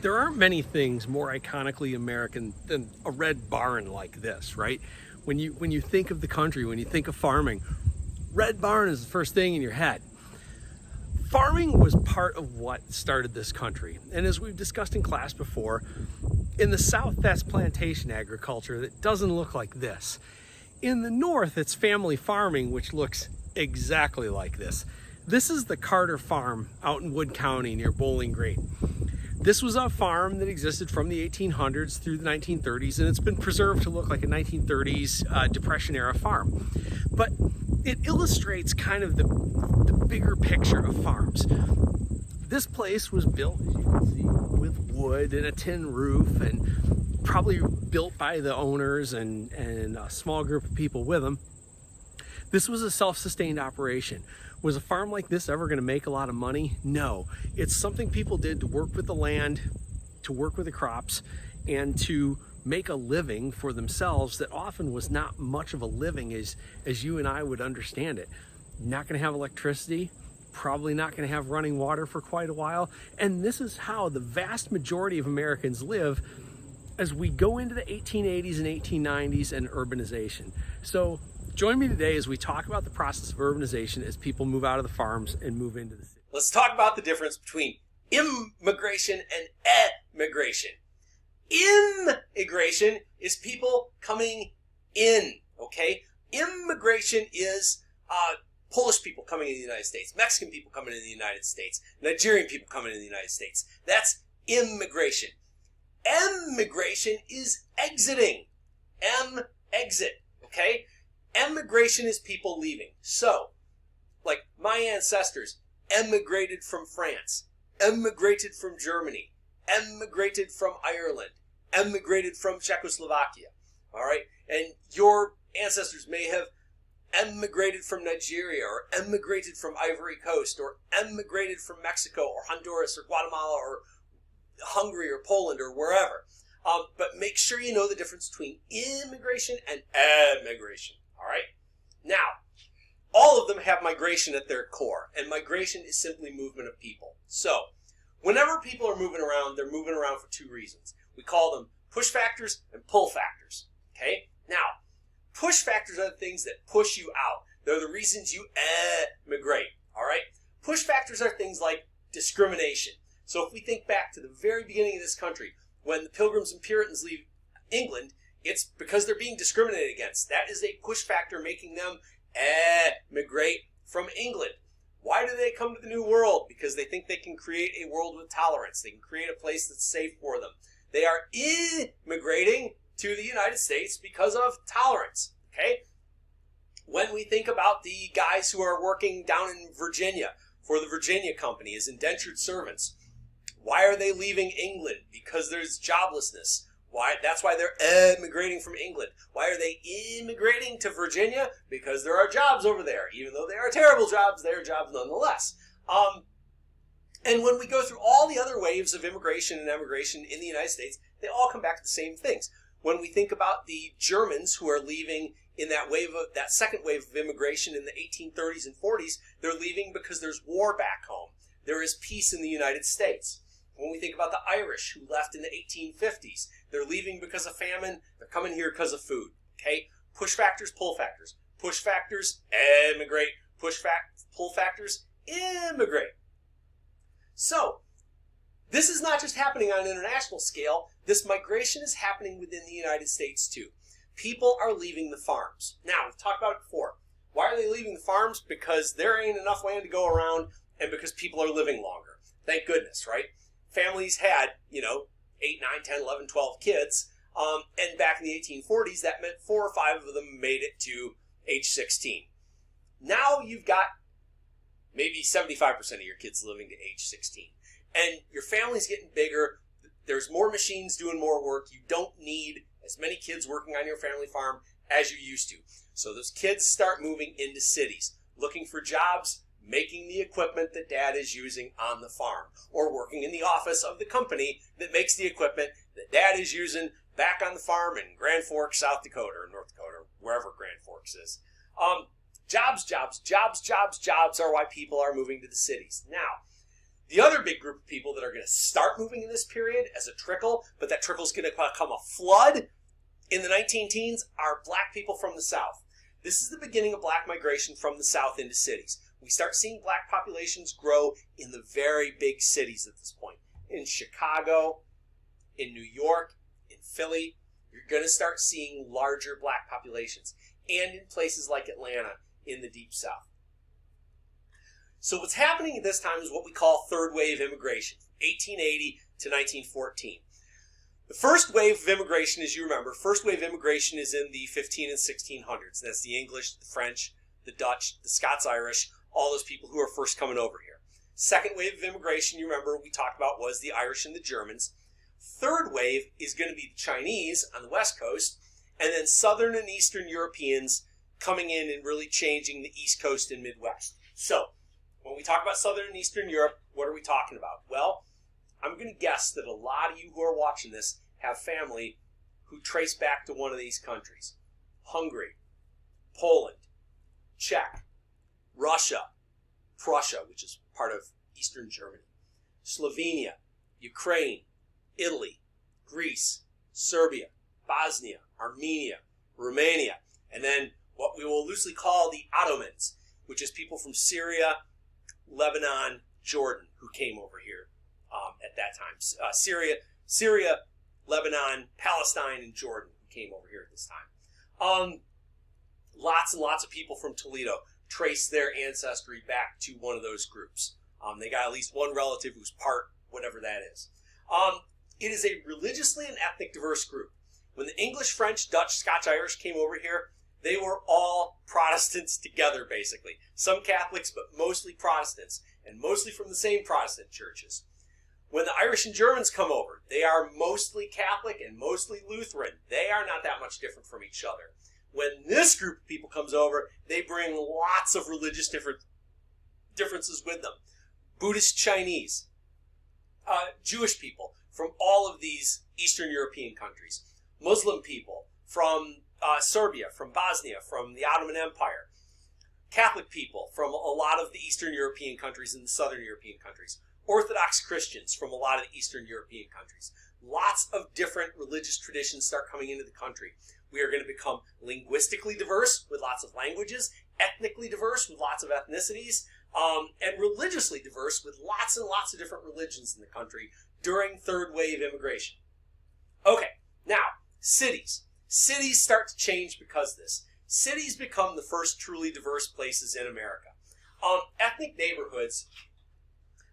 There aren't many things more iconically American than a red barn like this, right? When you think of the country, when you think of farming, red barn is the first thing in your head. Farming was part of what started this country. And as we've discussed in class before, in the South, that's plantation agriculture that doesn't look like this. In the North, it's family farming, which looks exactly like this. This is the Carter Farm out in Wood County near Bowling Green. This was a farm that existed from the 1800s through the 1930s, and it's been preserved to look like a 1930s Depression-era farm. But it illustrates kind of the bigger picture of farms. This place was built, as you can see, with wood and a tin roof, and probably built by the owners and a small group of people with them. This was a self-sustained operation. Was a farm like this ever going to make a lot of money? No. It's something people did to work with the land, to work with the crops, and to make a living for themselves that often was not much of a living as you and I would understand it. Not going to have electricity, probably not going to have running water for quite a while, and this is how the vast majority of Americans live as we go into the 1880s and 1890s and urbanization. So join me today as we talk about the process of urbanization as people move out of the farms and move into the city. Let's talk about the difference between immigration and emigration. Immigration is people coming in, okay? Immigration is Polish people coming into the United States, Mexican people coming into the United States, Nigerian people coming into the United States. That's immigration. Emigration is exiting. Exit, okay? Emigration is people leaving. So, like my ancestors emigrated from France, emigrated from Germany, emigrated from Ireland, emigrated from Czechoslovakia, all right? And your ancestors may have emigrated from Nigeria or emigrated from Ivory Coast or emigrated from Mexico or Honduras or Guatemala or Hungary or Poland or wherever. But make sure you know the difference between immigration and emigration. All right? Now, all of them have migration at their core, and migration is simply movement of people. So, whenever people are moving around, they're moving around for two reasons. We call them push factors and pull factors. Okay? Now, push factors are the things that push you out. They're the reasons you emigrate. All right? Push factors are things like discrimination. So if we think back to the very beginning of this country, when the Pilgrims and Puritans leave England, it's because they're being discriminated against. That is a push factor making them emigrate from England. Why do they come to the New World? Because they think they can create a world with tolerance. They can create a place that's safe for them. They are immigrating to the United States because of tolerance. Okay? When we think about the guys who are working down in Virginia for the Virginia Company as indentured servants, why are they leaving England? Because there's joblessness. That's why they're emigrating from England. Why are they immigrating to Virginia? Because there are jobs over there. Even though they are terrible jobs, they are jobs nonetheless. And when we go through all the other waves of immigration and emigration in the United States, they all come back to the same things. When we think about the Germans who are leaving in that second wave of immigration in the 1830s and 40s, they're leaving because there's war back home. There is peace in the United States. When we think about the Irish who left in the 1850s, they're leaving because of famine. They're coming here because of food. Okay? Push factors, pull factors. Push factors, emigrate. Pull factors, immigrate. So, this is not just happening on an international scale. This migration is happening within the United States too. People are leaving the farms. Now, we've talked about it before. Why are they leaving the farms? Because there ain't enough land to go around and because people are living longer. Thank goodness, right? Families had, 8, 9, 10, 11, 12 kids. And back in the 1840s, that meant 4 or 5 of them made it to age 16. Now you've got maybe 75% of your kids living to age 16. And your family's getting bigger. There's more machines doing more work. You don't need as many kids working on your family farm as you used to. So those kids start moving into cities, looking for jobs, making the equipment that dad is using on the farm, or working in the office of the company that makes the equipment that dad is using back on the farm in Grand Forks, South Dakota, or North Dakota, or wherever Grand Forks is. Jobs are why people are moving to the cities. Now, The other big group of people that are going to start moving in this period as a trickle, but that trickle is going to become a flood in the 19 teens, are black people from the South. This is the beginning of black migration from the South into cities. We start seeing black populations grow in the very big cities at this point. In Chicago, in New York, in Philly, you're going to start seeing larger black populations. And in places like Atlanta in the Deep South. So what's happening at this time is what we call third wave immigration, 1880 to 1914. The first wave of immigration, as you remember, first wave immigration is in the 15 and 1600s. That's the English, the French, the Dutch, the Scots-Irish, all those people who are first coming over here. Second wave of immigration, you remember we talked about, was the Irish and the Germans. Third wave is going to be the Chinese on the West Coast, and then Southern and Eastern Europeans coming in and really changing the East Coast and Midwest. So, when we talk about Southern and Eastern Europe, what are we talking about? Well, I'm going to guess that a lot of you who are watching this have family who trace back to one of these countries. Hungary, Poland, Czech, Russia, Prussia, which is part of Eastern Germany, Slovenia, Ukraine, Italy, Greece, Serbia, Bosnia, Armenia, Romania, and then what we will loosely call the Ottomans, which is people from Syria, Lebanon, Jordan, who came over here at that time. Syria, Lebanon, Palestine, and Jordan who came over here at this time. Lots and lots of people from Toledo trace their ancestry back to one of those groups. They got at least one relative who's part whatever that is. It is a religiously and ethnic diverse group. When the English, French, Dutch, Scotch, Irish came over here, they were all Protestants together, basically. Some Catholics, but mostly Protestants, and mostly from the same Protestant churches. When the Irish and Germans come over, they are mostly Catholic and mostly Lutheran. They are not that much different from each other. When this group of people comes over, they bring lots of religious differences with them. Buddhist Chinese, Jewish people from all of these Eastern European countries, Muslim people from Serbia, from Bosnia, from the Ottoman Empire, Catholic people from a lot of the Eastern European countries and the Southern European countries, Orthodox Christians from a lot of the Eastern European countries. Lots of different religious traditions start coming into the country. We are going to become linguistically diverse with lots of languages, ethnically diverse with lots of ethnicities, and religiously diverse with lots and lots of different religions in the country during third wave immigration. Okay, now, cities. Cities start to change because of this. Cities become the first truly diverse places in America. Ethnic neighborhoods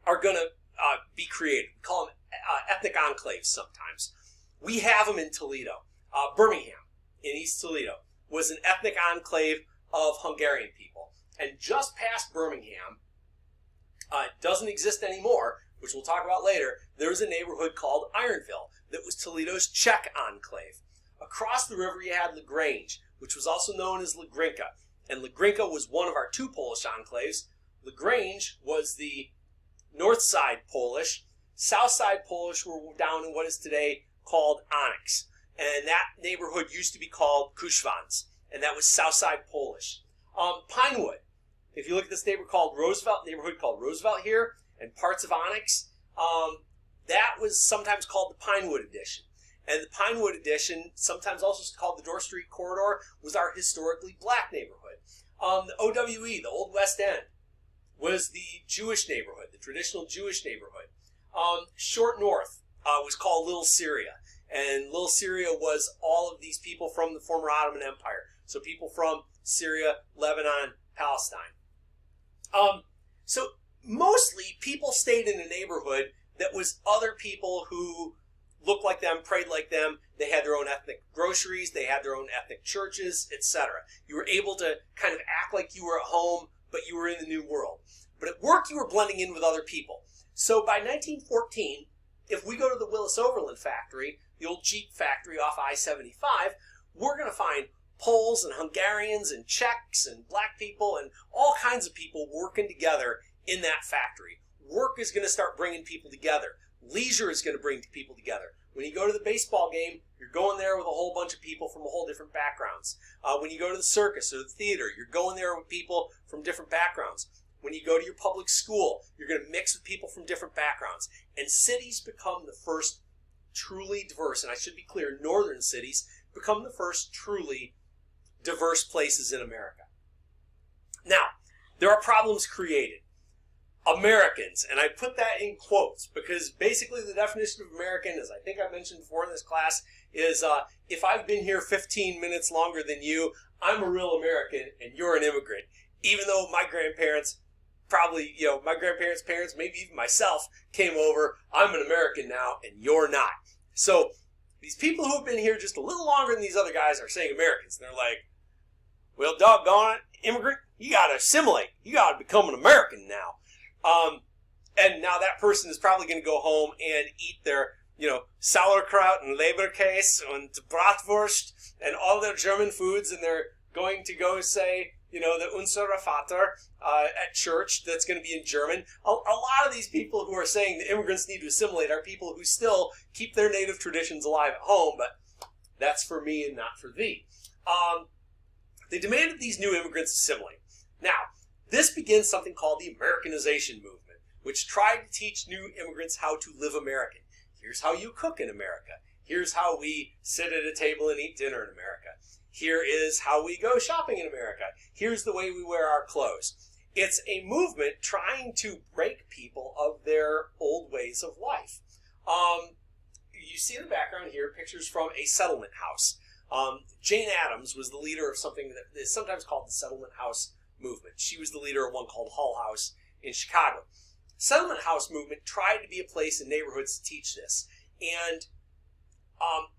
are going to be created. We call them ethnic enclaves sometimes. We have them in Toledo. Birmingham, in East Toledo, was an ethnic enclave of Hungarian people. And just past Birmingham, it doesn't exist anymore, which we'll talk about later, there's a neighborhood called Ironville that was Toledo's Czech enclave. Across the river you had LaGrange, which was also known as Lagrinka. And Lagrinka was one of our two Polish enclaves. LaGrange was the north side Polish. South side Polish were down in what is today called Onyx. And that neighborhood used to be called Kuszwans. And that was south side Polish. Pinewood. If you look at this neighborhood called Roosevelt here, and parts of Onyx, that was sometimes called the Pinewood Addition. And the Pinewood Addition, sometimes also called the Dorr Street Corridor, was our historically black neighborhood. The OWE, the Old West End, was the Jewish neighborhood, the traditional Jewish neighborhood. Short North was called Little Syria. And Little Syria was all of these people from the former Ottoman Empire. So people from Syria, Lebanon, Palestine. So mostly people stayed in a neighborhood that was other people who looked like them, prayed like them. They had their own ethnic groceries. They had their own ethnic churches, etc. You were able to kind of act like you were at home, but you were in the new world. But at work, you were blending in with other people. So by 1914, if we go to the Willis Overland factory, the old Jeep factory off I-75, we're going to find Poles and Hungarians and Czechs and black people and all kinds of people working together in that factory. Work is going to start bringing people together. Leisure is going to bring people together. When you go to the baseball game, you're going there with a whole bunch of people from a whole different backgrounds. When you go to the circus or the theater, you're going there with people from different backgrounds. When you go to your public school, you're going to mix with people from different backgrounds. And cities become the first truly diverse, and I should be clear, northern cities become the first truly diverse places in America. Now, there are problems created. Americans, and I put that in quotes because basically the definition of American, as I think I mentioned before in this class, is if I've been here 15 minutes longer than you, I'm a real American and you're an immigrant. Even though my grandparents, probably, my grandparents' parents, maybe even myself, came over, I'm an American now and you're not. So these people who have been here just a little longer than these other guys are saying Americans. And they're like, well, doggone it, immigrant, you got to assimilate. You got to become an American now. And now that person is probably going to go home and eat their, sauerkraut and Leberkäse and Bratwurst and all their German foods, and they're going to go say, the Unser Vater at church that's going to be in German. A lot of these people who are saying that immigrants need to assimilate are people who still keep their native traditions alive at home, but that's for me and not for thee. They demanded these new immigrants assimilate. Now, this begins something called the Americanization movement, which tried to teach new immigrants how to live American. Here's how you cook in America. Here's how we sit at a table and eat dinner in America. Here is how we go shopping in America. Here's the way we wear our clothes. It's a movement trying to break people of their old ways of life. You see in the background here pictures from a settlement house. Jane Addams was the leader of something that is sometimes called the settlement house movement. She was the leader of one called Hull House in Chicago. Settlement house movement tried to be a place in neighborhoods to teach this. And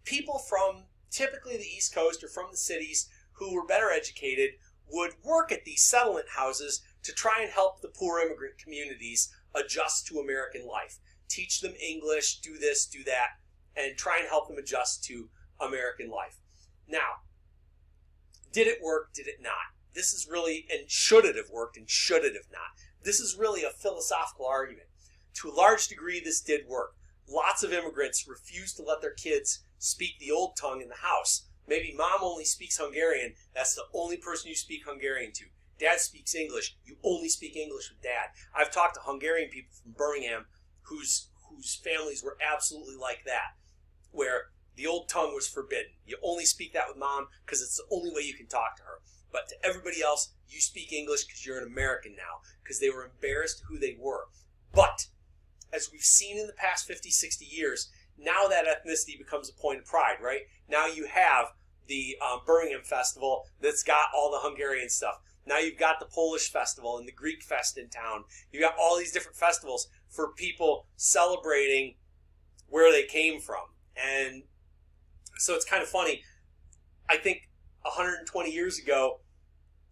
people from typically the East Coast or from the cities who were better educated would work at these settlement houses to try and help the poor immigrant communities adjust to American life. Teach them English, do this, do that, and try and help them adjust to American life. Now, did it work? Did it not? This is really, and should it have worked and should it have not? This is really a philosophical argument. To a large degree, this did work. Lots of immigrants refuse to let their kids speak the old tongue in the house. Maybe mom only speaks Hungarian. That's the only person you speak Hungarian to. Dad speaks English. You only speak English with dad. I've talked to Hungarian people from Birmingham whose families were absolutely like that, where the old tongue was forbidden. You only speak that with mom because it's the only way you can talk to her. But to everybody else, you speak English because you're an American now, because they were embarrassed who they were. But as we've seen in the past 50, 60 years, now that ethnicity becomes a point of pride, right? Now you have the Birmingham Festival that's got all the Hungarian stuff. Now you've got the Polish Festival and the Greek Fest in town. You've got all these different festivals for people celebrating where they came from. And so it's kind of funny. I think 120 years ago,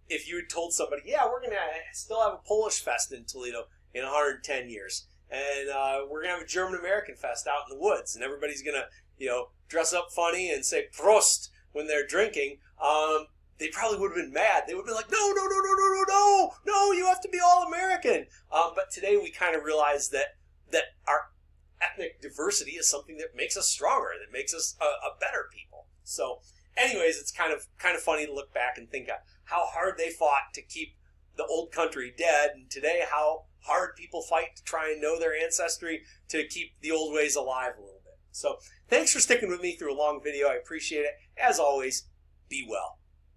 if you had told somebody, yeah, we're going to still have a Polish Fest in Toledo in 110 years. And we're going to have a German-American Fest out in the woods. And everybody's going to, dress up funny and say Prost when they're drinking. They probably would have been mad. They would have been like, no, you have to be all American. But today we kind of realize that our ethnic diversity is something that makes us stronger, that makes us a better people. So anyways, it's kind of funny to look back and think of how hard they fought to keep the old country dead, and today how hard people fight to try and know their ancestry to keep the old ways alive a little bit. So thanks for sticking with me through a long video. I appreciate it. As always, be well.